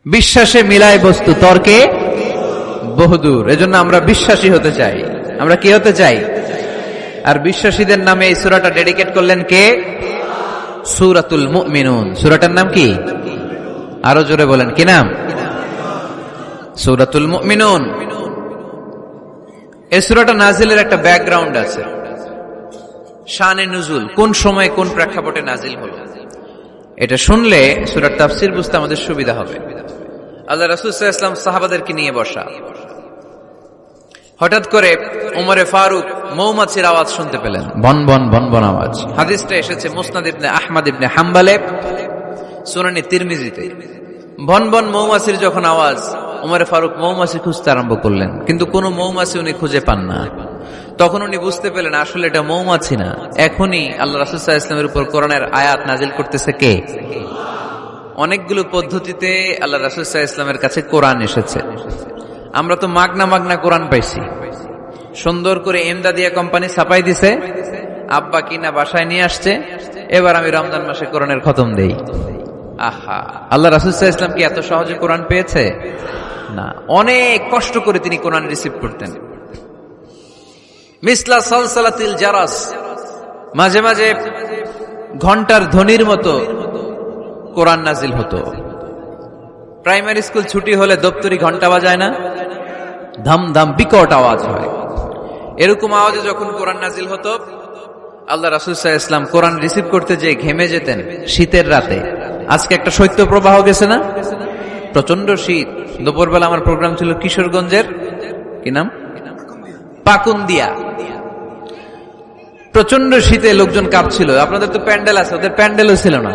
বিশ্বাসে মিলায় বস্তু, তর্কে বহুদূর। এজন্য আমরা বিশ্বাসী হতে চাই। আমরা কি হতে চাই? আর বিশ্বাসীদের নামে এই সূরাটা ডেডিকেট করলেন কে? সূরাতুল মুমিনুন। সূরাটার নাম কি? আরো জোরে বলেন, কি নাম? সূরাতুল মুমিনুন। এই সূরাটা নাজিলের একটা ব্যাকগ্রাউন্ড আছে, শানে নুজুল, কোন সময় কোন প্রেক্ষাপটে নাজিল হলো। এটা শুনলে সূরার তাফসীর বুঝতে আমাদের সুবিধা হবে। আল্লাহ রাসূল সাল্লাল্লাহু আলাইহি ওয়াসাল্লাম সাহাবাদেরকে নিয়ে বসা, হঠাৎ করে ওমরে ফারুক মৌমাছির আওয়াজ শুনতে পেলেন, বন বন বন বন আওয়াজ। হাদিসটা এসেছে মুসনাদ ইবনে আহমদ ইবনে হাম্বলে, সুনানে তিরমিজিতে। বন বন মৌমাছির যখন আওয়াজ, ওমরে ফারুক মৌমাছি খুঁজতে আরম্ভ করলেন, কিন্তু কোনো মৌমাছি উনি খুঁজে পান না। তখন উনি বুঝতে পেলেন আসলে এটা মৌমাছি না, এখনই আল্লাহ রাসূল সাল্লাল্লাহু আলাইহি ওয়াসাল্লামের উপর কোরআনের আয়াত নাজিল করতেছে কে? অনেকগুলো পদ্ধতিতে আল্লাহ রাসূল সাল্লাল্লাহু আলাইহি ওয়াসাল্লামের কাছে কোরআন এসেছে। আমরা তো মাগনা মাগনা কোরআন পাইছি, সুন্দর করে এমদাদিয়া কোম্পানি ছাপাই দিছে, আব্বা কিনা বাসায় নিয়ে আসছে, এবার আমি রমজান মাসে কোরআনের খতম দেই। আহা, আল্লাহ রাসূল সাল্লাল্লাহু আলাইহি ওয়াসাল্লাম কি এত সহজে কোরআন পেয়েছে? না, অনেক কষ্ট করে তিনি কোরআন রিসিভ করতেন। মিসলা সালসালাতিল জারাস, মাঝে মাঝে ঘন্টার ধ্বনির মতো কোরআন নাজিল হতো। প্রাইমারি স্কুল ছুটি হলে দপ্তরি ঘন্টা বাজায় না, ধাম ধাম বিকট আওয়াজ হয়। এরকম আওয়াজে যখন কোরআন নাজিল হতো, আল্লাহ রাসূল সাল্লাল্লাহু আলাইহি ওয়াসাল্লাম কোরআন রিসিভ করতে যেয়ে ঘেমে যেতেন শীতের রাতে। আজকে একটা শৈত্য প্রবাহ গেছে না, প্রচন্ড শীত। দুপুরবেলা আমার প্রোগ্রাম ছিল কিশোরগঞ্জের, কি নাম, পাকুন্দিয়া। প্রচন্ড শীতে লোকজন কাঁপছিল। আপনাদের তো প্যান্ডেল আছে, ওদের প্যান্ডেলও ছিল না,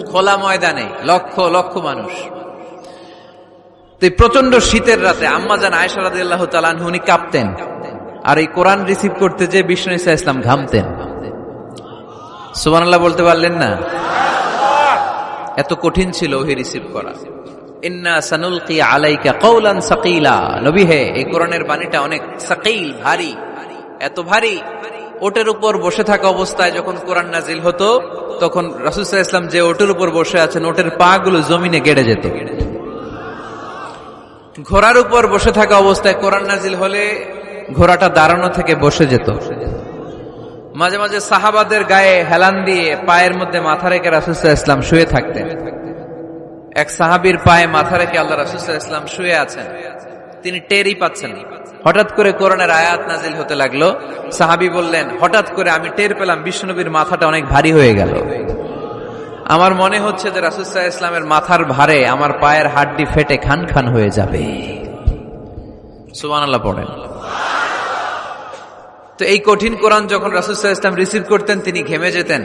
খোলা ময়দানে লক্ষ লক্ষ মানুষ। তো প্রচন্ড শীতের রাতে আম্মা জান আয়েশা রাদিয়াল্লাহু তাআলা আনহা উনি কাঁপতেন, আর এই কোরআন রিসিভ করতে যে বিষ্ণু ঈসা ইসলাম ঘামতেন। সুবহানাল্লাহ বলতে পারলেন না? এত কঠিন ছিল ওহি রিসিভ করা। ইন্না সানুলকি আলাইকা কওলান সাকিলা, নবী হে, এই কোরআনের বাণীটা অনেক সাকিল, ভারী। এত ভারী, ওটের উপর বসে থাকা অবস্থায় যখন কোরআন নাজিল হতো, তখন রাসূল সাল্লাল্লাহু আলাইহি ওয়াসাল্লাম যে ওটের উপর বসে আছেন, ওটের পা গুলো জমিনে গেড়ে যেত। ঘোড়ার উপর বসে থাকা অবস্থায় কোরআন নাজিল হলে ঘোড়াটা দাঁড়ানো থেকে বসে যেত। মাঝে মাঝে সাহাবাদের গায়ে হেলান দিয়ে পায়ের মধ্যে মাথা রেখে রাসূল সাল্লাল্লাহু আলাইহি ওয়াসাল্লাম শুয়ে থাকতেন। এক সাহাবীর পায়ে মাথা রেখে আল্লাহ রাসূল সাল্লাল্লাহু আলাইহি ওয়াসাল্লাম শুয়ে আছেন, তিনি টেরই পাচ্ছেন না। হঠাৎ করে কোরআনের আয়াত নাজিল হতে লাগলো। সাহাবী বললেন, হঠাৎ করে আমি টের পেলাম বিশ্বনবীর মাথাটা অনেক ভারী হয়ে গেল। আমার মনে হচ্ছে যে রাসূল সাল্লাল্লাহু আলাইহি ওয়াসাল্লামের মাথার ভারে আমার পায়ের হাড্ডি ফেটে খান খান হয়ে যাবে। সুবহানাল্লাহ পড়েন। তো এই কঠিন কোরআন যখন রাসূল সাল্লাল্লাহু আলাইহি ওয়াসাল্লাম রিসিভ করতেন, তিনি ঘেমে যেতেন।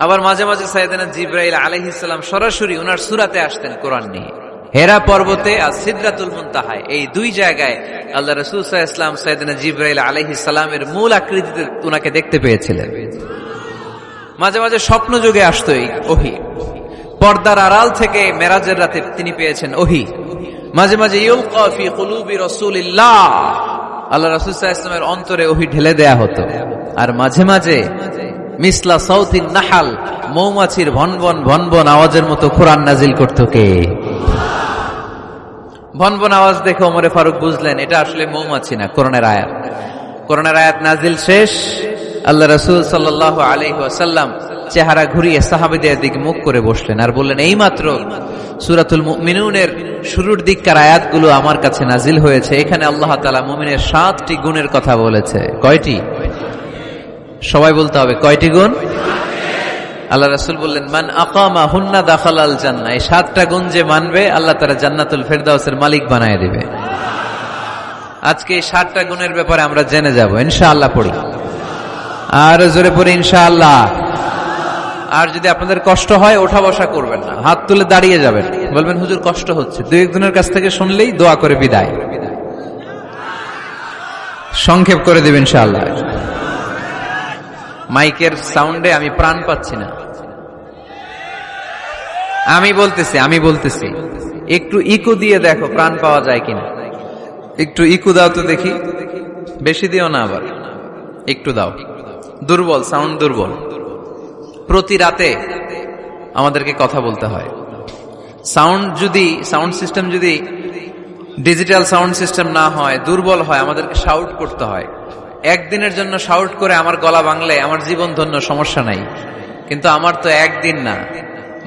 আবার মাঝে মাঝে সাইয়েদনা জিবরাইল আলাইহিস সালাম সরাসরি ওনার সূরাতে আসতেন কোরআন নিয়ে। হেরা পর্বতে আর সিদরাতুল মুনতাহায়, এই দুই জায়গায় আল্লাহ রাসূল সাল্লাল্লাহু আলাইহি ওয়াসাল্লাম সাইয়েদনা জিবরাইল আলাইহিস সালামের মূল আকৃতিতে ওনাকে দেখতে পেয়েছিলেন। মাঝে মাঝে স্বপ্ন যুগে আসতো এই ওহী। পর্দার আড়াল থেকে মেরাজের রাতে তিনি পেয়েছেন ওহী। মাঝে মাঝে ইউলকা ফি কুলুবি রাসূলিল্লাহ, আল্লাহ রাসূল সাল্লাল্লাহু আলাইহি ওয়াসাল্লামের অন্তরে ওহী ঢেলে দেয়া হতো। আর মাঝে মাঝে মিসলা সাউতিন নাহাল, মৌমাছির ভনভন ভনভন আওয়াজের মতো কোরআন নাজিল করত কে? ভনভন আওয়াজ দেখে ওমরে ফারুক বুঝলেন এটা আসলে মৌমাছি না, কোরআনের আয়াত। কোরআনের আয়াত নাজিল শেষ, আল্লাহ রাসূল সাল্লাল্লাহু আলাইহি ওয়াসাল্লাম চেহারা ঘুরিয়ে সাহাবীদের দিকে মুখ করে বসলেন আর বললেন, এইমাত্র সূরাতুল মুমিনুনের শুরুর দিককার আয়াতগুলো আমার কাছে নাজিল হয়েছে। এখানে আল্লাহ তাআলা মুমিনের 7টি গুণের কথা বলেছে। কয়টি? সবাই বলতে হবে, কয়টি গুণ? আল্লাহ রাসূল বললেন, মান আকামা হুন্না দাখালাল জান্নাহ, এই 7টা গুণ যে মানবে আল্লাহ তাআলা জান্নাতুল ফেরদাউসের মালিক বানায় দিবে। আজকে এই 7টা গুণের ব্যাপারে আমরা জেনে যাব ইনশাআল্লাহ। পড়ি আর জোরে পড়ি ইনশাআল্লাহ। আর যদি আপনাদের কষ্ট হয় ওঠা বসা করবেন না, হাত তুলে দাঁড়িয়ে যাবেন, বলবেন হুজুর কষ্ট হচ্ছে। দুই একজনের কাছ থেকে শুনলেই দোয়া করে বিদায়, সংক্ষেপ করে দিবেন ইনশাআল্লাহ। মাইকের সাউন্ডে আমি প্রাণ পাচ্ছি না। আমি বলতেছি একটু ইকো দিয়ে দেখো প্রাণ পাওয়া যায় কিনা। একটু ইকো দাও তো দেখি, বেশি দিও না, আবার একটু দাও। দুর্বল, সাউন্ড দুর্বল। প্রতি রাতে আমাদেরকে কথা বলতে হয়। সাউন্ড সিস্টেম যদি ডিজিটাল সাউন্ড সিস্টেম না হয়, দুর্বল হয়, আমাদেরকে শাউট করতে হয়। একদিনের জন্য শাউট করে আমার গলা ভাঙলে আমার জীবন ধন্য, সমস্যা নাই। কিন্তু আমার তো একদিন না।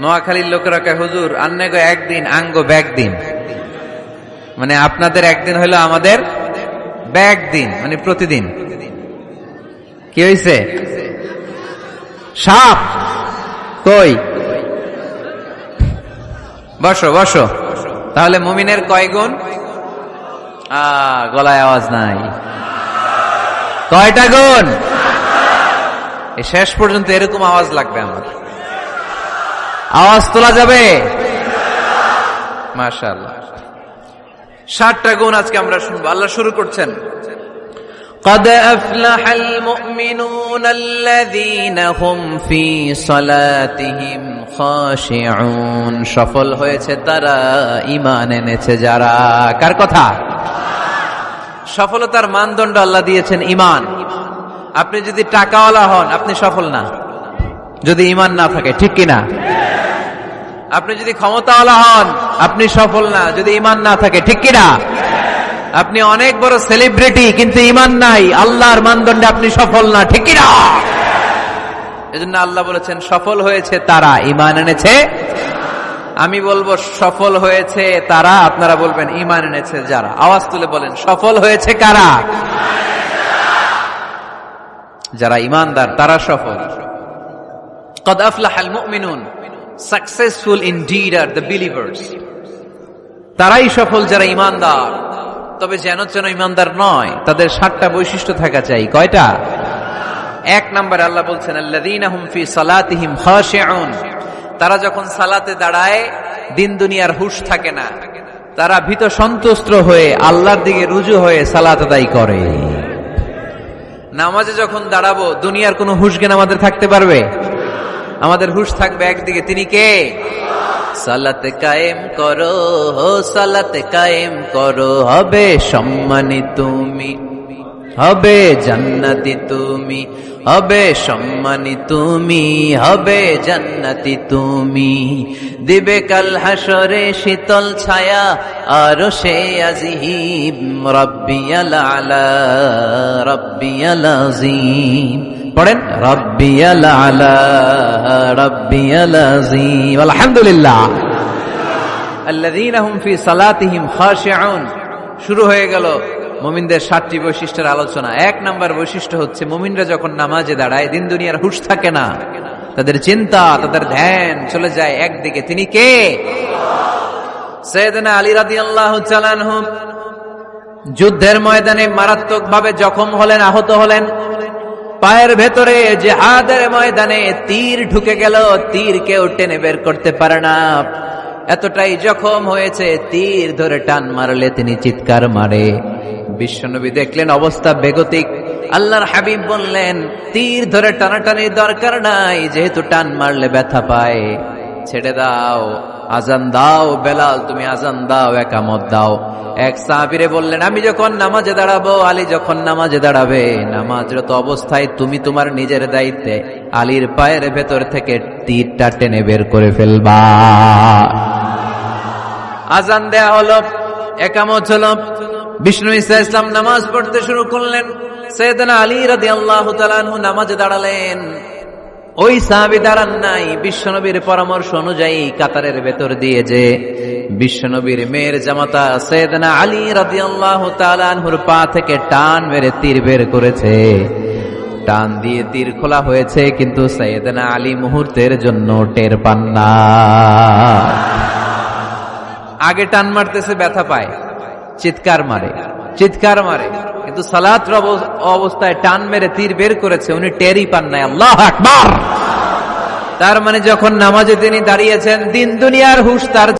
নোয়াখালীর লোকেরা কয়, হুজুর আন্নে গো একদিন, আঙ্গ ব্যাগ দিন। মানে আপনাদের একদিন হইলো আমাদের ব্যাগ দিন, মানে প্রতিদিন। কি হয়েছে? সাপ কই? বসো বসো। তাহলে মুমিনের কয় গুণ? গলায় আওয়াজ নাই। কয়টা গুণ? শেষ পর্যন্ত এরকম আওয়াজ লাগবে আমার। আওয়াজ তোলা যাবে? মাশাআল্লাহ। 7টা গুণ আজকে আমরা শুনবো। আল্লাহ শুরু করছেন, قد أفلح المؤمنون الذين هم في صلاتهم خاشعون। সফল হয়েছে তারা, ঈমান এনেছে যারা। কার কথা? সফলতার মানদণ্ড আল্লাহ দিয়েছেন ঈমান। আপনি যদি টাকাওয়ালা হন, আপনি সফল না যদি ঈমান না থাকে, ঠিক কিনা? আপনি যদি ক্ষমতাওয়ালা হন, আপনি সফল না যদি ঈমান না থাকে, ঠিক কিনা? আপনি অনেক বড় সেলিব্রিটি কিন্তু ঈমান নাই, আল্লাহর মানদণ্ডে আপনি সফল না, ঠিক কিনা? এজন্য আল্লাহ বলেছেন সফল হয়েছে তারা, ঈমান এনেছে। আমি বলবো সফল হয়েছে তারা, আপনারা বলবেন ঈমান এনেছে যারা। আওয়াজ তুলে বলেন, সফল হয়েছে কারা? যারা ঈমানদার, তারা সফল। قد أفلح المؤمنون, successful indeed are the believers. তারাই সফল যারা ঈমানদার। তবে যেন ঈমানদার নয়, তাদের 7টা বৈশিষ্ট্য থাকা চাই। কয়টা? 1 নম্বরে আল্লাহ বলছেন, আল্লাযীনা হুম ফি সালাতিহিম খাশিউন। তারা যখন সালাতে দাঁড়ায়, দিন দুনিয়ার হুঁশ থাকে না, তারা ভীত সন্ত্রস্ত হয়ে আল্লাহর দিকে রুজু হয়ে সালাত আদায় করে। নামাজে যখন দাঁড়াবো, দুনিয়ার কোনো হুঁশ জ্ঞান আমাদের থাকতে পারবে? আমাদের হুঁশ থাকবে একদিকে, তিনি কে? সালাতে কায়েম করো, সালাতে কায়েম করো, হবে সম্মানী তুমি, হবে জান্নাতি তুমি, হবে সম্মানী তুমি, হবে জান্নাতি তুমি। দিবে কাল হাসরে শীতল ছায়া আরশে আজিম, রাব্বিয়াল আলা রাব্বিয়াল আযীম। পড়েন, রাব্বিয়াল আলা রাব্বিয়াল আযীম। আলহামদুলিল্লাহ। আল্লাযীনা হুম ফি সালাতিহিম খাশিউন। শুরু হয়ে গেল মুমিনদের 7টি বৈশিষ্ট্যের আলোচনা। 1 নম্বর বৈশিষ্ট্য হচ্ছে, মুমিনরা যখন নামাজে দাঁড়ায়, দিন দুনিয়ার হুঁশ থাকে না, তাদের চিন্তা, তাদের ধ্যান চলে যায় একদিকে, তিনি কে? সাইয়েদনা আলী রাদিয়াল্লাহু তাআলা আনহু যুদ্ধের ময়দানে মারাত্মকভাবে জখম হলেন, আহত হলেন। পায়ের ভেতরে জিহাদের ময়দানে তীর ঢুকে গেল, তীর কেউ টেনে বের করতে পারে না, এতটাই জখম হয়েছে। তীর ধরে টান মারলে তিনি চিৎকার মারে। বিশ্বনবী দেখলেন অবস্থা বেগতিক। আল্লাহর হাবিব বললেন, তীর ধরে টানাটানির দরকার নাই, যেহেতু টান মারলে ব্যথা পায়, ছেড়ে দাও, আজান দাও। বেলাল, তুমি আজান দাও, একামত দাও। এক সাহাবীরে বললেন, আমি যখন নামাজে দাঁড়াবো, আলী যখন নামাজে দাঁড়াবে, নামাজরত অবস্থায় তুমি তোমার নিজের দায়িত্বে আলীর পায়ের ভেতর থেকে তীরটা টেনে বের করে ফেলবা। আজান দেয়া হলো, একামত হলো। বিষ্ণু ঈসা ইসলাম নামাজ পড়তে শুরু করলেন। সাইয়েদনা আলী রাদিয়াল্লাহু তাআলা আনহু নামাজে দাঁড়ালেন। ওই সাহাবী দাঁড়ান নাই। বিশ্বনবীর পরামর্শ অনুযায়ী কাতারের ভেতর দিয়ে যে বিশ্বনবীর মেয়ের জামাতা সাইয়েদনা আলী রাদিয়াল্লাহু তাআলা আনহুর পা থেকে টান মেরে তীর বের করেছে। টান দিয়ে তীর খোলা হয়েছে, কিন্তু সাইয়েদনা আলী মুহূর্তের জন্য টের পান না। আগে টান মারতেছে, ব্যথা পায়, চিৎকার মারে, কিন্তু সালাতের অবস্থায় টান মেরে তীর বের করেছে, উনি টেরই পান নাই। আল্লাহু আকবার। তার মানে যখন নামাজে তিনি দাঁড়িয়েছেন, দিন দুনিয়ার হুঁশ তার